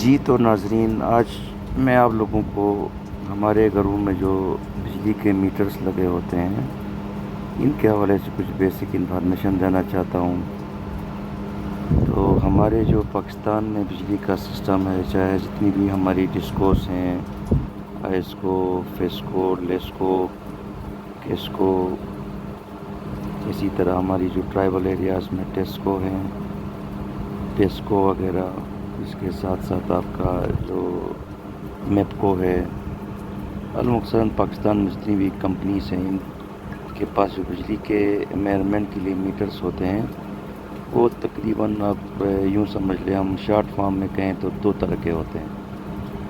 جی تو ناظرین، آج میں آپ لوگوں کو ہمارے گھروں میں جو بجلی کے میٹرز لگے ہوتے ہیں ان کے حوالے سے کچھ بیسک انفارمیشن دینا چاہتا ہوں۔ تو ہمارے جو پاکستان میں بجلی کا سسٹم ہے، چاہے جتنی بھی ہماری ڈسکوز ہیں، آئسکو، فیسکو، لیسکو، کیسکو، اسی طرح ہماری جو ٹرائبل ایریاز میں ٹیسکو ہیں، ٹیسکو وغیرہ، اس کے ساتھ ساتھ آپ کا جو میپکو ہے، المقصد پاکستان میں جتنی بھی کمپنیز ہیں ان کے پاس جو بجلی کے میئرمنٹ کے لیے میٹرز ہوتے ہیں وہ تقریباً آپ یوں سمجھ لیں، ہم شارٹ فارم میں کہیں تو دو طرح کے ہوتے ہیں،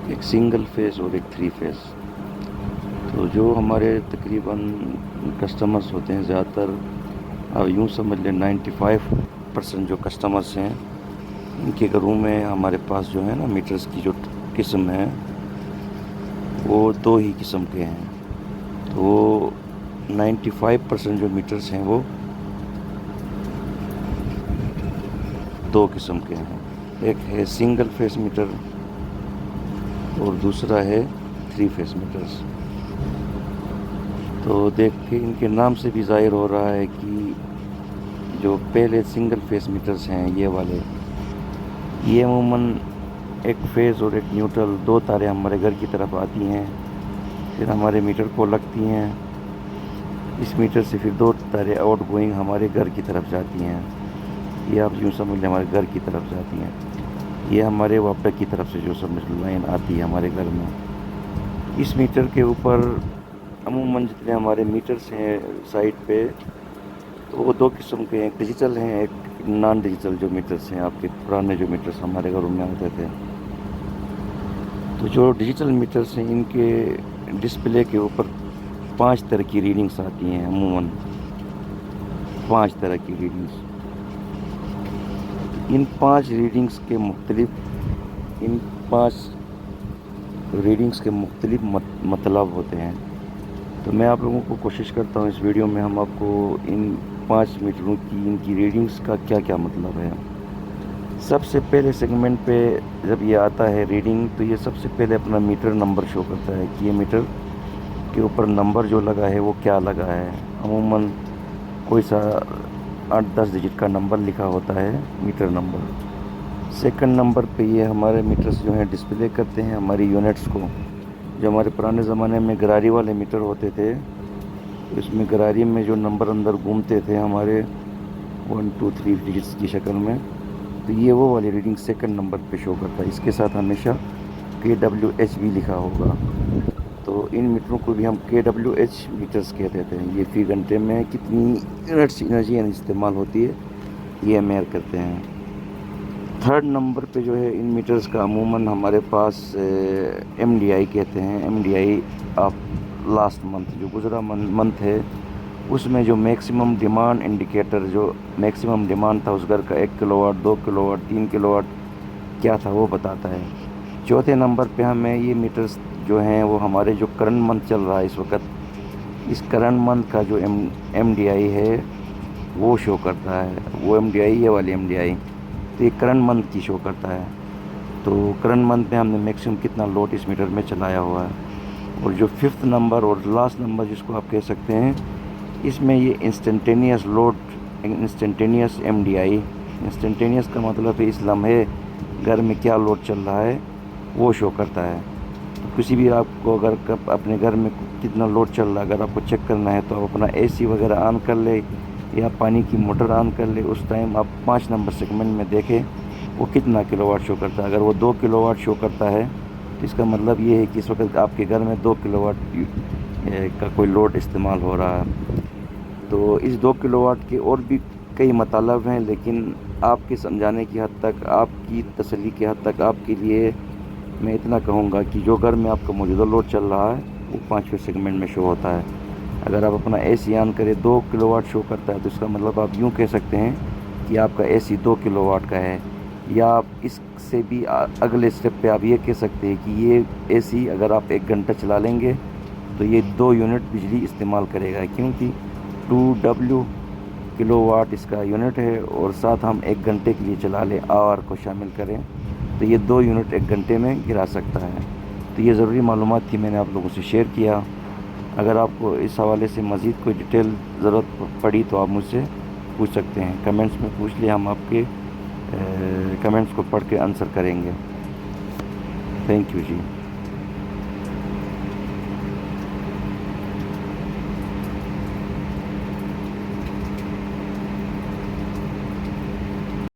ایک سنگل فیز اور ایک 3 فیز۔ تو جو ہمارے تقریباً کسٹمرز ہوتے ہیں، زیادہ تر آپ یوں سمجھ لیں 95% جو کسٹمرز ہیں ان کے گھروں میں ہمارے پاس جو ہے نا میٹرز کی جو قسم ہے وہ دو ہی قسم کے ہیں۔ تو 95% جو میٹرز ہیں وہ دو قسم کے ہیں، ایک ہے سنگل فیس میٹر اور دوسرا ہے 3 فیس میٹرز۔ تو دیکھ کے ان کے نام سے بھی ظاہر ہو رہا ہے کہ جو پہلے سنگل فیس میٹرز ہیں یہ والے، یہ عموماً ایک فیز اور ایک نیوٹرل، دو تاریں ہمارے گھر کی طرف آتی ہیں، پھر ہمارے میٹر کو لگتی ہیں، اس میٹر سے پھر دو تاریں آؤٹ گوئنگ ہمارے گھر کی طرف جاتی ہیں، یہ آپ یوں سمجھ لیں ہمارے گھر کی طرف جاتی ہیں، یہ ہمارے واپر کی طرف سے جو سمجھ لائن آتی ہے ہمارے گھر میں۔ اس میٹر کے اوپر عموماً جتنے ہمارے میٹرز ہیں سائٹ پہ تو وہ دو قسم کے ہیں، ایک ڈیجیٹل ہیں، ایک نان ڈیجیٹل جو میٹرز ہیں، آپ کے پرانے جو میٹرز ہمارے گھروں میں ہوتے تھے۔ تو جو ڈیجیٹل میٹرز ہیں ان کے ڈسپلے کے اوپر 5 طرح کی ریڈنگز آتی ہیں، عموماً 5 طرح کی ریڈنگز۔ ان 5 ریڈنگز کے مختلف مطلب ہوتے ہیں۔ تو میں آپ لوگوں کو کوشش کرتا ہوں اس ویڈیو میں ہم آپ کو ان 5 میٹروں کی ان کی ریڈنگز کا کیا کیا مطلب ہے۔ سب سے پہلے سیگمنٹ پہ جب یہ آتا ہے ریڈنگ تو یہ سب سے پہلے اپنا میٹر نمبر شو کرتا ہے کہ یہ میٹر کے اوپر نمبر جو لگا ہے وہ کیا لگا ہے، عموماً کوئی سا 8-10 ڈیجٹ کا نمبر لکھا ہوتا ہے، میٹر نمبر۔ سیکنڈ نمبر پہ یہ ہمارے میٹرز جو ہیں ڈسپلے کرتے ہیں ہماری یونٹس کو۔ جو ہمارے پرانے زمانے میں گراری والے میٹر ہوتے تھے، اس میں گراری میں جو نمبر اندر گھومتے تھے ہمارے 1 2 3 ڈیجٹس کی شکل میں، تو یہ وہ والی ریڈنگ سیکنڈ نمبر پہ شو کرتا ہے، اس کے ساتھ ہمیشہ KWH بھی لکھا ہوگا۔ تو ان میٹروں کو بھی ہم KWH میٹرز کہتے تھے، یہ فی گھنٹے میں کتنی یونٹس انرجی استعمال ہوتی ہے یہ میئر کرتے ہیں۔ تھرڈ نمبر پہ جو ہے ان میٹرز کا عموماً ہمارے پاس MDI کہتے ہیں، MDI آف لاسٹ منتھ، جو گزرا منتھ ہے اس میں جو میکسیمم ڈیمانڈ انڈیکیٹر، جو میکسیمم ڈیمانڈ تھا اس گھر کا 1 kilowatt, 2 kilowatt, 3 kilowatt کیا تھا وہ بتاتا ہے۔ چوتھے نمبر پہ ہمیں یہ میٹرز جو ہیں وہ ہمارے جو کرنٹ منتھ چل رہا ہے اس وقت، اس کرنٹ منتھ کا جو MDI ہے وہ شو کرتا ہے، وہ MDI یہ والی MDI تو یہ کرنٹ منتھ کی شو کرتا ہے۔ تو کرنٹ منتھ میں ہم نے میکسیمم کتنا لوڈ اس میٹر میں چلایا ہوا ہے۔ اور جو 5th نمبر اور لاسٹ نمبر جس کو آپ کہہ سکتے ہیں، اس میں یہ instantaneous load, instantaneous MDI، instantaneous کا مطلب ہے اس لمحے گھر میں کیا لوڈ چل رہا ہے وہ شو کرتا ہے۔ تو کسی بھی آپ کو اگر اپنے گھر میں کتنا لوڈ چل رہا ہے اگر آپ کو چیک کرنا ہے تو آپ اپنا AC وغیرہ آن کر لے یا پانی کی موٹر آن کر لے، اس ٹائم آپ 5 نمبر سیگمنٹ میں دیکھیں وہ کتنا کلو واٹ شو کرتا ہے۔ اگر وہ 2 کلو واٹ شو کرتا ہے تو اس کا مطلب یہ ہے کہ اس وقت آپ کے گھر میں 2 کلو واٹ کا کوئی لوڈ استعمال ہو رہا ہے۔ تو اس 2 کلو واٹ کے اور بھی کئی مطالب ہیں، لیکن آپ کے سمجھانے کی حد تک، آپ کی تسلی کی حد تک آپ کے لیے میں اتنا کہوں گا کہ جو گھر میں آپ کا موجودہ لوڈ چل رہا ہے وہ 5ویں سیگمنٹ میں شو ہوتا ہے۔ اگر آپ اپنا AC آن کریں 2 کلو واٹ شو کرتا ہے تو اس کا مطلب آپ یوں کہہ سکتے ہیں کہ آپ کا AC 2 کلو واٹ کا ہے، یا آپ اس سے بھی اگلے سٹیپ پہ آپ یہ کہہ سکتے ہیں کہ یہ AC اگر آپ 1 گھنٹہ چلا لیں گے تو یہ 2 یونٹ بجلی استعمال کرے گا، کیونکہ 2W کلو واٹ اس کا یونٹ ہے، اور ساتھ ہم 1 گھنٹے کے لیے چلا لیں آور کو شامل کریں تو یہ 2 یونٹ 1 گھنٹے میں گرا سکتا ہے۔ تو یہ ضروری معلومات تھی، میں نے آپ لوگوں سے شیئر کیا۔ اگر آپ کو اس حوالے سے مزید کوئی ڈیٹیل ضرورت پڑی تو آپ مجھ سے پوچھ سکتے ہیں، کمنٹس میں پوچھ لیں، ہم آپ کے کمنٹس کو پڑھ کے آنسر کریں گے۔ Thank you G.